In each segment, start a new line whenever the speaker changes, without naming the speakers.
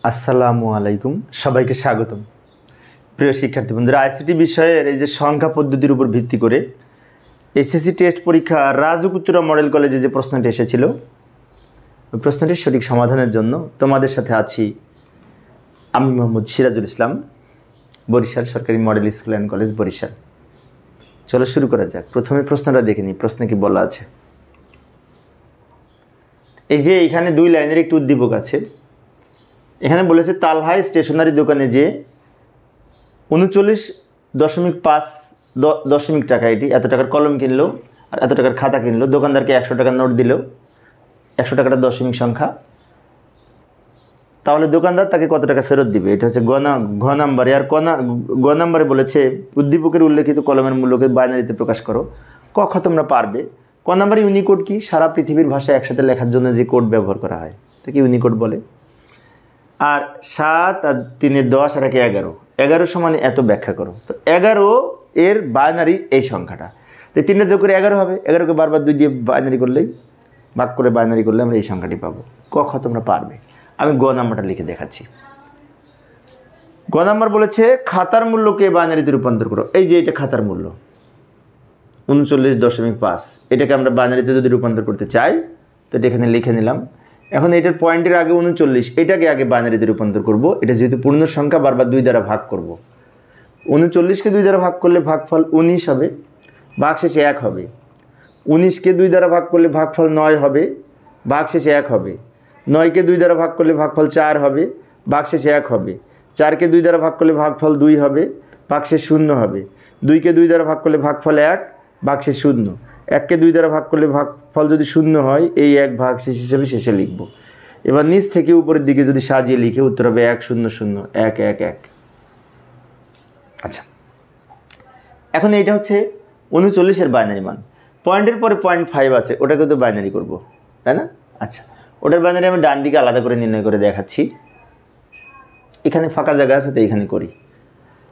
আসসালামু আলাইকুম, সবাইকে স্বাগতম। প্রিয় শিক্ষার্থী বন্ধুরা, আইসিটি বিষয়ের এই যে সংখ্যা পদ্ধতির উপর ভিত্তি করে এসএসসি টেস্ট পরীক্ষা রাজুকুতুরা মডেল কলেজে যে প্রশ্নটি এসেছিল, ওই প্রশ্নটির সঠিক সমাধানের জন্য তোমাদের সাথে আছি আমি মোহাম্মদ সিরাজুল ইসলাম, বরিশাল সরকারি model school and college, Barishal. চলো শুরু করা যাক। প্রথমে প্রশ্নটা দেখে নিই, প্রশ্নে কি বলা আছে। এই যে এখানে 2 লাইনের একটি উদ্দীপক আছে। এখানে বলেছে তালহাই স্টেশনারি দোকানে যে 39.5 টাকা, এটি এত টাকার কলম কিনলো আর এত টাকার খাতা কিনলো, দোকানদারকে 100 টাকার নোট দিল, 100 টাকাটা দশমিক সংখ্যা, তাহলে দোকানদার তাকে কত টাকা ফেরত দিবে? এটা হচ্ছে ঘ নাম্বারে। আর গ নাম্বারে বলেছে উদ্দীপকের উল্লেখিত কলমের মূল্যকে বাইনারিতে প্রকাশ করো। ক খ তোমরা পারবে। ক নাম্বারে ইউনিকোড কি? সারা পৃথিবীর ভাষা একসাথে লেখার জন্য যে কোড ব্যবহার করা হয় তাকে ইউনিকোড বলে। আর 7 আর 3 10 আর 11, 11 সমান এত ব্যাখ্যা করো। তো 11 এর বাইনারি এই সংখ্যাটা, তো 3টা যোগ করে 11 হবে। 11কে বারবার 2 দিয়ে বাইনারি করলেই, ভাগ করে বাইনারি করলে আমরা এই সংখ্যাটি পাবো। ক খ তোমরা পারবে। আমি গ নাম্বারটা লিখে দেখাচ্ছি। গ নাম্বার বলেছে খাতার মূল্যকে বাইনারিতে রূপান্তর করো। এই যে এটা খাতার মূল্য 39.5, এটাকে আমরা বাইনারিতে যদি রূপান্তর করতে চাই তো এটা এখানে লিখে নিলাম। এখন এটার পয়েন্টের আগে 39, এটাকে আগে বাইনারিতে রূপান্তর করব। এটা যেহেতু পূর্ণ সংখ্যা, বারবার 2 দ্বারা ভাগ করব। 39কে 2 দ্বারা ভাগ করলে ভাগফল 19 হবে, ভাগশেষে 1 হবে। 19কে 2 দ্বারা ভাগ করলে ভাগফল 9 হবে, ভাগশেষে 1 হবে। 9কে 2 দ্বারা ভাগ করলে ভাগফল 4 হবে, ভাগশেষে 1 হবে। 4কে 2 দ্বারা ভাগ করলে ভাগফল 2 হবে, ভাগশেষ 0 হবে। 2কে 2 দ্বারা ভাগ করলে ভাগফল 1, ভাগশেষ 0। 1কে 2 দ্বারা ভাগ করলে ভাগফল যদি 0 হয়, এই 1 ভাগশেষ হিসেবে শেষে লিখব। এবার নিচ থেকে উপরের দিকে যদি সাজিয়ে লিখে উত্তর হবে 1 0 0 1 1 1। আচ্ছা, এখন এইটা হচ্ছে 39-এর বাইনারি মান। পয়েন্টের পরে 0.5 আছে, ওটাকে তো বাইনারি করব, তাই না? আচ্ছা, ওটার বাইনারি আমি ডান দিকে আলাদা করে নির্ণয় করে দেখাচ্ছি। এখানে ফাঁকা জায়গা আছে, তো এখানে করি।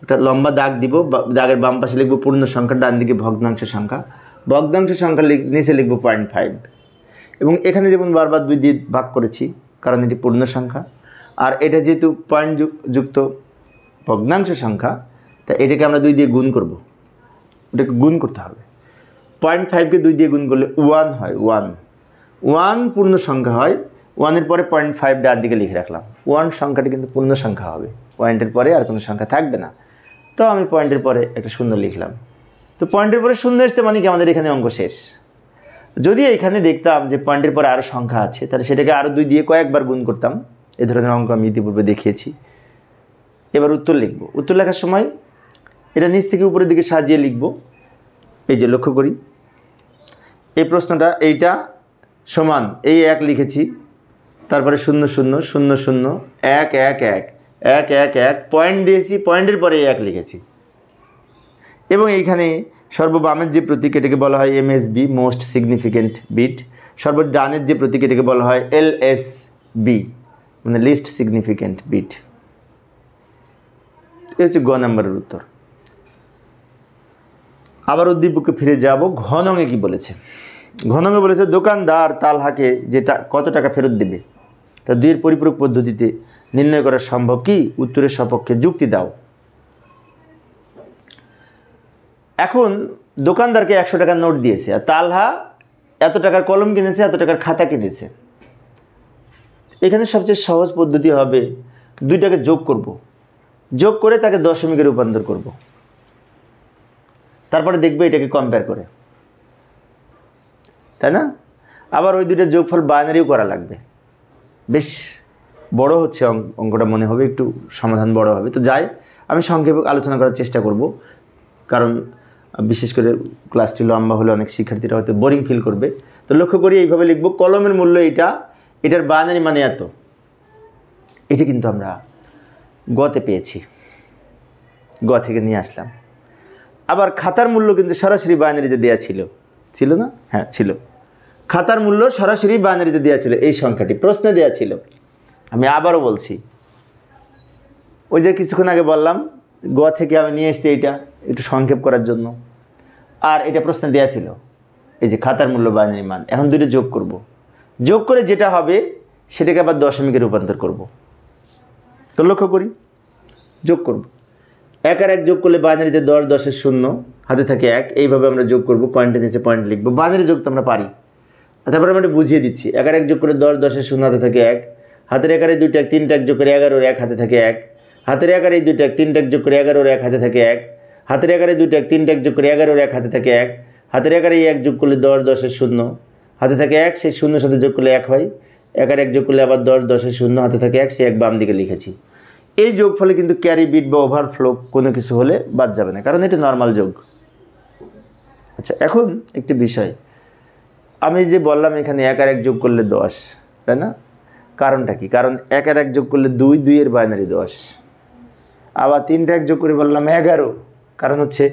ওটা লম্বা দাগ দিব, দাগের বাম পাশে লিখব পূর্ণ সংখ্যা, ডান দিকে ভগ্নাংশ সংখ্যা। ভগ্নাংশ সংখ্যা নিচে লিখব 0.5। এবং এখানে যেমন বারবার 2 দিয়ে ভাগ করেছি, কারণ এটি পূর্ণ সংখ্যা। আর এটা যেহেতু পয়েন্ট যুক্ত ভগ্নাংশ সংখ্যা, তা এটাকে আমরা 2 দিয়ে গুণ করব। ওটাকে গুণ করতে হবে। 0.5কে 2 দিয়ে গুণ করলে 1 হয়। 1 পূর্ণ সংখ্যা হয়। 1-এর পরে 0.5 ডান দিকে লিখে রাখলাম। 1 সংখ্যাটি কিন্তু পূর্ণ সংখ্যা হবে, পয়েন্টের পরে আর কোনো সংখ্যা থাকবে না। তো আমি পয়েন্টের পরে একটা শূন্য লিখলাম। তো পয়েন্টের পরে শূন্য এসছে মানে কি আমাদের এখানে অঙ্ক শেষ। যদি এখানে দেখতাম যে পয়েন্টের পরে আরও সংখ্যা আছে, তাহলে সেটাকে আরও 2 দিয়ে কয়েকবার গুণ করতাম। এ ধরনের অঙ্ক আমি ইতিপূর্বে দেখিয়েছি। এবার উত্তর লিখব। উত্তর লেখার সময় এটা নিচ থেকে উপরের দিকে সাজিয়ে লিখব। এই যে লক্ষ্য করি, এই প্রশ্নটা এইটা সমান এই 1 লিখেছি, তারপরে 0 0 0 0 1 1 1 1 1 1 পয়েন্ট দিয়েছি, পয়েন্টের পরে 1 লিখেছি। এবং এইখানে সর্ববামের যে প্রতীক, এটাকে বলা হয় MSB, মোস্ট সিগনিফিকেন্ট বিট। সর্বডানের যে প্রতীক, এটাকে বলা হয় LSB, মানে লিস্ট সিগনিফিকেন্ট বিট। এই হচ্ছে গ নাম্বারের উত্তর। আবার উদ্দীপকে ফিরে যাব। ঘ নঙে কি বলেছে? ঘ নঙে বলেছে দোকানদার তালহাকে যেটা কত টাকা ফেরত দেবে তা 2-এর পরিপূরক পদ্ধতিতে নির্ণয় করা সম্ভব কি? উত্তরের সপক্ষে যুক্তি দাও। এখন দোকানদারকে 100 টাকার নোট দিয়েছে, আর তালহা এত টাকার কলম কিনেছে, এত টাকার খাতা কিনেছে। এখানে সবচেয়ে সহজ পদ্ধতি হবে 2টাকে যোগ করব, যোগ করে তাকে দশমিকে রূপান্তর করব, তারপরে দেখবে এটাকে কম্পেয়ার করে, তাই না? আবার ওই 2টার যোগফল বাইনারিও করা লাগবে। বেশ বড় হচ্ছে অঙ্কটা, মনে হবে একটু সমাধান বড় হবে। তো যাই, আমি সংক্ষেপে আলোচনা করার চেষ্টা করব, কারণ বিশেষ করে ক্লাসটি লম্বা হলে অনেক শিক্ষার্থীরা হয়তো বোরিং ফিল করবে। তো লক্ষ্য করি এইভাবে লিখব, কলমের মূল্য এটা, এটার বাইনারি মানে এত। এটা কিন্তু আমরা গতে পেয়েছি, গ থেকে নিয়ে আসলাম। আবার খাতার মূল্য কিন্তু সরাসরি বাইনারিতে দেওয়া ছিল না? হ্যাঁ ছিল। খাতার মূল্য সরাসরি বাইনারিতে দেওয়া ছিল, এই সংখ্যাটি প্রশ্নে দেওয়া ছিল। আমি আবারও বলছি, ওই যে কিছুক্ষণ আগে বললাম, গ থেকে আমি নিয়ে এসেছি এইটা একটু সংক্ষেপ করার জন্য। আর এটা প্রশ্নে দেওয়া ছিল, এই যে খাতার মূল্য বাইনারি মান। এখন 2টা যোগ করব, যোগ করে যেটা হবে সেটাকে আবার দশমিকে রূপান্তর করব। তো লক্ষ্য করি, যোগ করব। 1 আর 1 যোগ করলে বাইনারিতে 10, 10-এর 0, হাতে থাকে 1। এইভাবে আমরা যোগ করব, পয়েন্টের নিচে পয়েন্ট লিখব। বাইনারি যোগ তো আমরা পারি। তারপরে আমরা এটা বুঝিয়ে দিচ্ছি। 1 আর 1 যোগ করে 10, 10-এর 0, হাতে থাকে 1। হাতের 1 আর 2 টাক 3 টাক যোগ করে 11 আর 1, হাতে থাকে 1। হাতের 1 আর 2 টাক 3 টাক যোগ করে 11 আর 1, হাতে থাকে 1। হাতের 1 আর 2 টাক 3 টাক যোগ করে 11 আর 1, হাতে থাকে 1। হাতের 1 আর 1 যোগ করলে 10, 10-এর 0, হাতে থাকে 1। সেই 0 সাথে যোগ করলে 1 হয়। 1 আর 1 যোগ করলে আবার 10, 10-এর 0, হাতে থাকে 1। সেই 1 বাম দিকে লিখেছি। এই যোগ ফলে কিন্তু ক্যারি বিট বা ওভারফ্লো কোনো কিছু হলে বাদ যাবে না, কারণ এটা নর্মাল যোগ। আচ্ছা, এখন একটি বিষয়, আমি যে বললাম এখানে 1 আর 1 যোগ করলে 10, তাই না? কারণটা কি? কারণ 1 আর 1 যোগ করলে 2, 2 এর বাইনারি 10। আবার 3টা 1 যোগ করে বললাম 11, কারণ হচ্ছে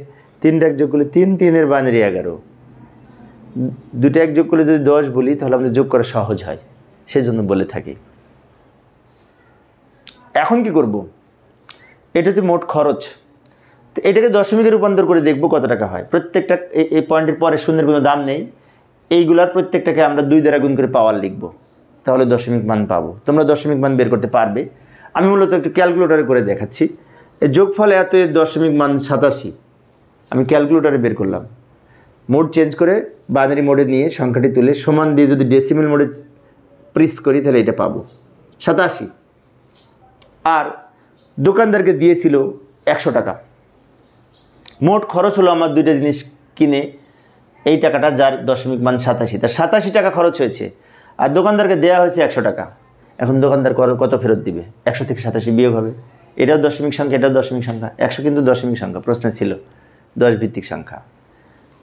3টা 1 যোগ করলে 3, 3 এর বাইনারি 11। 2টা 1 যোগ করলে যদি 10 বলি তাহলে আমাদের যোগ করা সহজ হয়, সেজন্য বলে থাকি। এখন কি করব? এটা হচ্ছে মোট খরচ। তো এটাকে দশমিকে রূপান্তর করে দেখব কত টাকা হয়। প্রত্যেকটা এই পয়েন্টের পরে শূন্যের কোনো দাম নেই, এইগুলার প্রত্যেকটাকে আমরা 2 দ্বারা গুণ করে পাওয়ার লিখব, তাহলে দশমিক মান পাবো। তোমরা দশমিক মান বের করতে পারবে। আমি মূলত একটু ক্যালকুলেটরে করে দেখাচ্ছি। এই যোগফলে এত, এর দশমিক মান 87। আমি ক্যালকুলেটরে বের করলাম। মোড চেঞ্জ করে বাইনারি মোডে নিয়ে সংখ্যাটি তুলে সমান দিয়ে যদি ডেসিমেল মোডে প্রেস করি তাহলে এটা পাবো 87। আর দোকানদারকে দিয়েছিল 100 টাকা। মোট খরচ হলো আমার 2টা জিনিস কিনে এই টাকাটা, যার দশমিক মান 87, তার 87 টাকা খরচ হয়েছে। আর দোকানদারকে দেওয়া হয়েছে 100 টাকা। এখন দোকানদার কত ফেরত দিবে? 100 থেকে 87 বিয়োগ হবে। এটাও দশমিক সংখ্যা, এটাও দশমিক সংখ্যা। 100 কিন্তু দশমিক সংখ্যা, প্রশ্নে ছিল 10 ভিত্তিক সংখ্যা।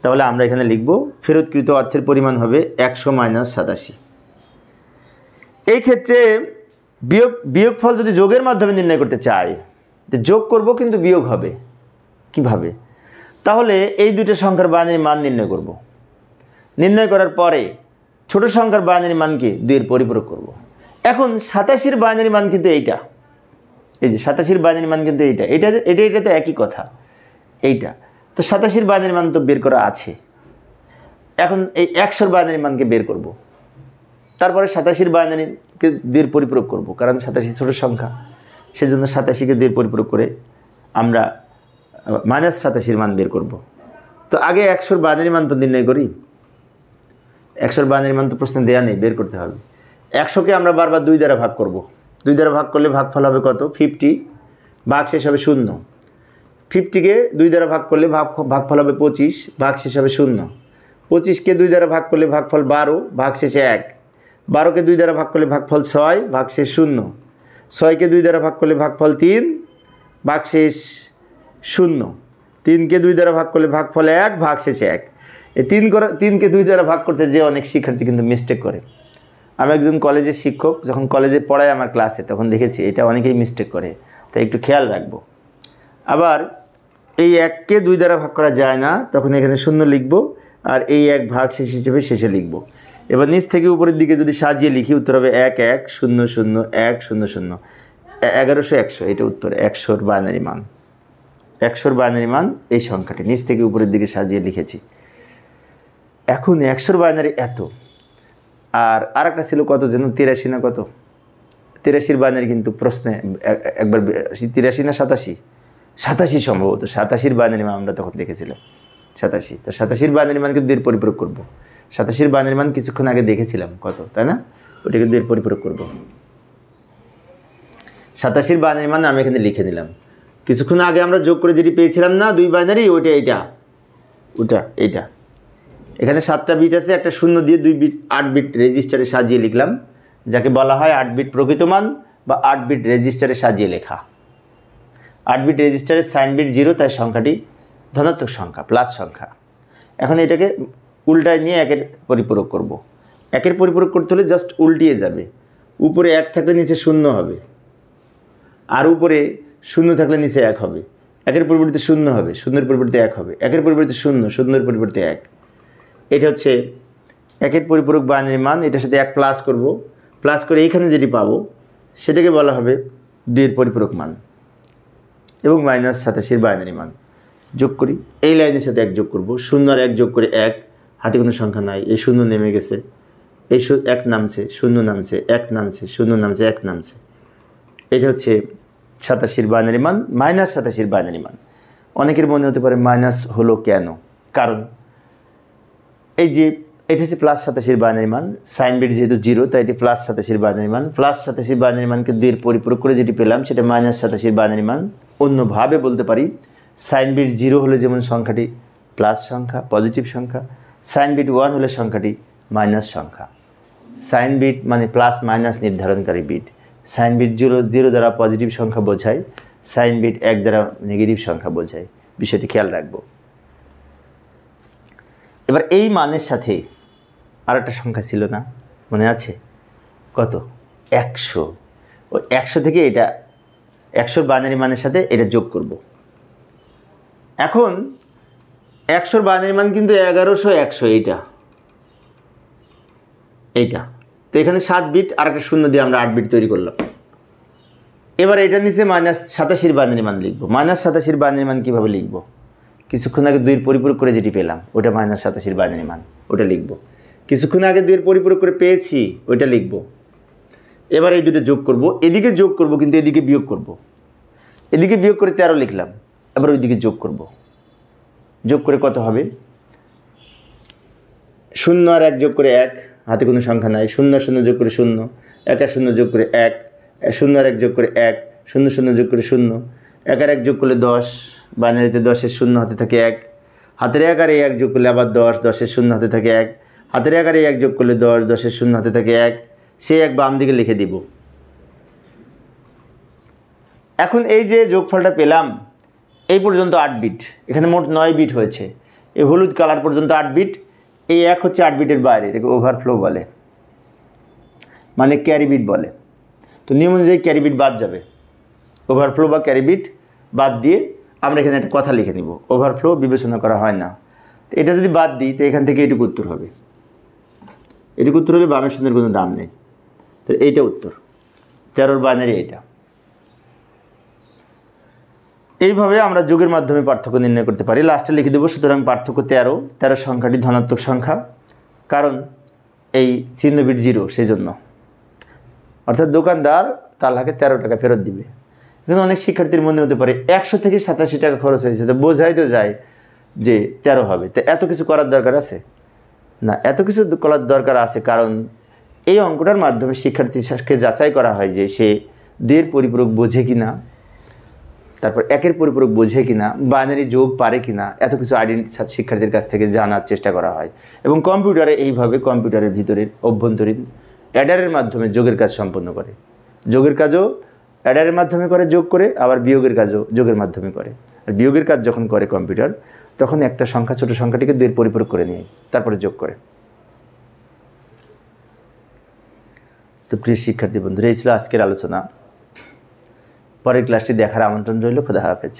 তাহলে আমরা এখানে লিখব ফেরতকৃত অর্থের পরিমাণ হবে 100 - 87। এই ক্ষেত্রে বিয়োগফল যদি যোগের মাধ্যমে নির্ণয় করতে চাই, যোগ করব কিন্তু বিয়োগ হবে কিভাবে? তাহলে এই 2টা সংখ্যার বাইনারি মান নির্ণয় করব। নির্ণয় করার পরে ছোট সংখ্যার বাইনারি মানকে 2 এর পরিপূরক করব। এখন 87-এর বাইনারি মান কিন্তু এইটা, এই যে 87-এর বাইনারি মান কিন্তু এইটা, এটা তো একই কথা। এইটা তো 87-এর বাইনারি মান তো বের করা আছে। এখন এই 100-এর বাইনারি মানকে বের করব। তারপরে 87-এর বাইনারিকে 2 এর পরিপূরক করব, কারণ 87 ছোট সংখ্যা, সেজন্য 87কে 2 এর পরিপূরক করে আমরা -87-এর মান বের করব। তো আগে 100-এর বাইনারি মান তো নির্ণয় করি। 100-এর বাইনারি মান তো প্রশ্নে দেয়া নেই, বের করতে হবে। 100কে আমরা বারবার 2 দ্বারা ভাগ করব। 2 দ্বারা ভাগ করলে ভাগফল হবে কত? 50। ভাগশেষ হবে 0। 50কে 2 দ্বারা ভাগ করলে ভাগফল হবে 25, ভাগশেষ হবে 0। 25কে 2 দ্বারা ভাগ করলে ভাগফল 12, ভাগশেষে 1। 12কে 2 দ্বারা ভাগ করলে ভাগফল 6, ভাগশেষ 0। 6কে 2 দ্বারা ভাগ করলে ভাগফল 3, ভাগশেষ 0। 3কে 2 দ্বারা ভাগ করলে ভাগফল 1, ভাগশেষে 1। এই 3কে 2 দ্বারা ভাগ করতে যে অনেক শিক্ষার্থী কিন্তু মিস্টেক করে। আমি একজন কলেজের শিক্ষক, যখন কলেজে পড়াই আমার ক্লাসে, তখন দেখেছি এটা অনেকেই মিস্টেক করে, তাই একটু খেয়াল রাখবো। আবার এই 1কে 2 দ্বারা ভাগ করা যায় না, তখন এখানে 0 লিখব, আর এই 1 ভাগশেষ হিসেবে শেষে লিখব। এবার নিচ থেকে উপরের দিকে যদি সাজিয়ে লিখি, উত্তর হবে 1 1 0 0 1 0 0 1100 100। এটা উত্তর 100-এর বাইনারি মান। 100-এর বাইনারি মান এই সংখ্যাটি নিচ থেকে উপরের দিকে সাজিয়ে লিখেছি। এখন 100-এর বাইনারি এত। আর একটা ছিল কত যেন, 83 না কত? 83-এর বাইনারি কিন্তু প্রশ্নে একবার 83 না 87? 87 সম্ভবত। 87-এর বাইনারি মান আমরা তখন দেখেছিলাম 87। তো 87-এর বাইনারি মানকে 2 এর পরিপূরক করব। 87-এর বাইনারি মান কিছুক্ষণ আগে দেখেছিলাম কত, তাই না? ওটাকে 2 এর পরিপূরক করব। 87-এর বাইনারি মান আমি এখানে লিখে নিলাম। কিছুক্ষণ আগে আমরা যোগ করে যেটি পেয়েছিলাম না, 2 বাইনারি, ওইটা এইটা। এখানে 7টা বিট আছে, একটা 0 দিয়ে 2 বিট 8 বিট রেজিস্টারে সাজিয়ে লিখলাম, যাকে বলা হয় 8 বিট প্রকৃত মান বা 8 বিট রেজিস্টারে সাজিয়ে লেখা। 8 বিট রেজিস্টারের সাইন বিট 0, তাই সংখ্যাটি ধনাত্মক সংখ্যা, প্লাস সংখ্যা। এখন এটাকে উল্টায় নিয়ে 1-এর পরিপূরক করব। 1-এর পরিপূরক করতে হলে জাস্ট উল্টিয়ে যাবে। উপরে 1 থাকলে নিচে 0 হবে, আর উপরে 0 থাকলে নিচে 1 হবে। 1-এর পরিবর্তে 0 হবে, 0-এর পরিবর্তে 1 হবে। 1-এর পরিবর্তে 0, 0-এর পরিবর্তে 1। এটা হচ্ছে 1-এর পরিপূরক বাইনারি মান। এটার সাথে 1 প্লাস করব, প্লাস করে এইখানে যেটি পাবো সেটাকে বলা হবে 2 এর পরিপূরক মান, এবং -87-এর বাইনারি মান। যোগ করি, এই লাইনের সাথে 1 যোগ করব। 0 আর 1 যোগ করে 1, হাতে কোনো সংখ্যা নাই, এই 0 নেমে গেছে, এই 1 নামছে, 0 নামছে, 1 নামছে, 0 নামছে, 1 নামছে। এটা হচ্ছে 87 বাইনারি মান -87 বাইনারি মান। অনেকের মনে হতে পারে মাইনাস হলো কেন? কারণ এই যে এটা হচ্ছে +87 বাইনারি মান, সাইন বিট যেহেতু 0 তাই এটি +87 বাইনারি মান। +87 বাইনারি মানকে 2 এর পরিপূরক করে যেটি পেলাম সেটা -87 বাইনারি মান। অন্যভাবে বলতে পারি সাইন বিট 0 হলে যেমন সংখ্যাটি প্লাস সংখ্যা, পজিটিভ সংখ্যা, সাইন বিট 1 হলে সংখ্যাটি মাইনাস সংখ্যা। সাইন বিট মানে প্লাস মাইনাস নির্ধারণকারী বিট। সাইন বিট 0 দ্বারা পজিটিভ সংখ্যা বোঝায়, সাইন বিট 1 দ্বারা নেগেটিভ সংখ্যা বোঝায়। বিষয়টি খেয়াল রাখবো। এবার এই মানের সাথে আর একটা সংখ্যা ছিল না, মনে আছে? কত? 100। ওই 100 থেকে এটা 100 বাইনারি মানের সাথে এটা যোগ করব। এখন 100 বাইনারি মান কিন্তু 1100 100 এইটা তো এখানে 7 বিট আর একটা শূন্য দিয়ে আমরা 8 বিট তৈরি করলাম। এবার এটা নিচে -87 বাইনারি মান লিখব। -87 বাইনারি মান কীভাবে লিখব? কিছুক্ষণ আগে 2 এর পরিপূরক করে যেটি পেলাম ওটা -87 বাইনারি মান, ওটা লিখব। কিছুক্ষণ আগে 2 এর পরিপূরক করে পেয়েছি ওইটা লিখব। এবার এই দুটো যোগ করব, এদিকে যোগ করব কিন্তু এদিকে বিয়োগ করব। এদিকে বিয়োগ করে 13 লিখলাম, এবার ওইদিকে যোগ করব। যোগ করে কত হবে? 0 আর 1 যোগ করে 1, হাতে কোনো সংখ্যা নাই। 0 আর 0 যোগ করে 0, 1 আর 0 যোগ করে 1, 0 আর 1 যোগ করে 1, 0 0 যোগ করে 0, 1 আর 1 যোগ করলে 10, বাইনারিতে 10 এর 0 হাতে থাকে 1, হাতের 1 আর 1 যোগ করলে আবার 10, 10 এর 0 হাতে থাকে 1, হাতের 1 আর 1 যোগ করলে 10, 10 এর 0 হাতে থাকে 1, সেই 1 বাম দিকে লিখে দিব। এখন এই যে যোগফলটা পেলাম এই পর্যন্ত 8 বিট, এখানে মোট 9 বিট হয়েছে। এই হলুদ কালার পর্যন্ত 8 বিট, এই 1 হচ্ছে 8 বিটের বাইরে, এটাকে ওভারফ্লো বলে, মানে ক্যারি বিট বলে। তো নিয়ম অনুযায়ী ক্যারি বিট বাদ যাবে, ওভারফ্লো বা ক্যারি বিট বাদ দিয়ে আমরা এখানে একটা কথা লিখে নিব, ওভারফ্লো বিবেচনা করা হয় না। তো এটা যদি বাদ দিই তো এখান থেকে এটুকু উত্তর হবে, এটুকু উত্তর হলে বামের শূন্যের কোনো দাম নেই। তো এইটা উত্তর, 13 বাইনারি এইটা। এইভাবে আমরা যোগের মাধ্যমে পার্থক্য নির্ণয় করতে পারি। লাস্টে লিখে দেবো সুতরাং পার্থক্য 13 সংখ্যাটি ধনাত্মক সংখ্যা, কারণ এই চিহ্ন বিট 0 সেই জন্য। অর্থাৎ দোকানদার তাহলে 13 টাকা ফেরত দিবে। কিন্তু অনেক শিক্ষার্থীর মনে হতে পারে 100 থেকে 87 টাকা খরচ হয়েছে, তো বোঝাই তো যায় যে 13 হবে, তো এত কিছু করার দরকার আছে না? এত কিছু করার দরকার আছে, কারণ এই অঙ্কটার মাধ্যমে শিক্ষার্থীকে যাচাই করা হয় যে সে 2 এর পরিপূরক বোঝে কিনা, তারপর 1 এর পরিপূরক বোঝে কিনা, বাইনারি যোগ পারে কিনা, এত কিছু শিক্ষার্থীর কাছ থেকে জানার চেষ্টা করা হয়। এবং কম্পিউটারে এইভাবে কম্পিউটারের ভিতরের অভ্যন্তরীণ অ্যাডারের মাধ্যমে যোগের কাজ সম্পন্ন করে। যোগের কাজও অ্যাডারের মাধ্যমে করে, যোগ করে, আবার বিয়োগের কাজও যোগের মাধ্যমে করে। আর বিয়োগের কাজ যখন করে কম্পিউটার, তখন একটা সংখ্যা ছোট সংখ্যাটিকে 2 এর পরিপূরক করে নিয়ে তারপরে যোগ করে। তো প্রিয় শিক্ষার্থী বন্ধুরা, এই ছিল আজকের আলোচনা। পরের ক্লাসটি দেখার আমন্ত্রণ রইল। খোদা হাফেজ।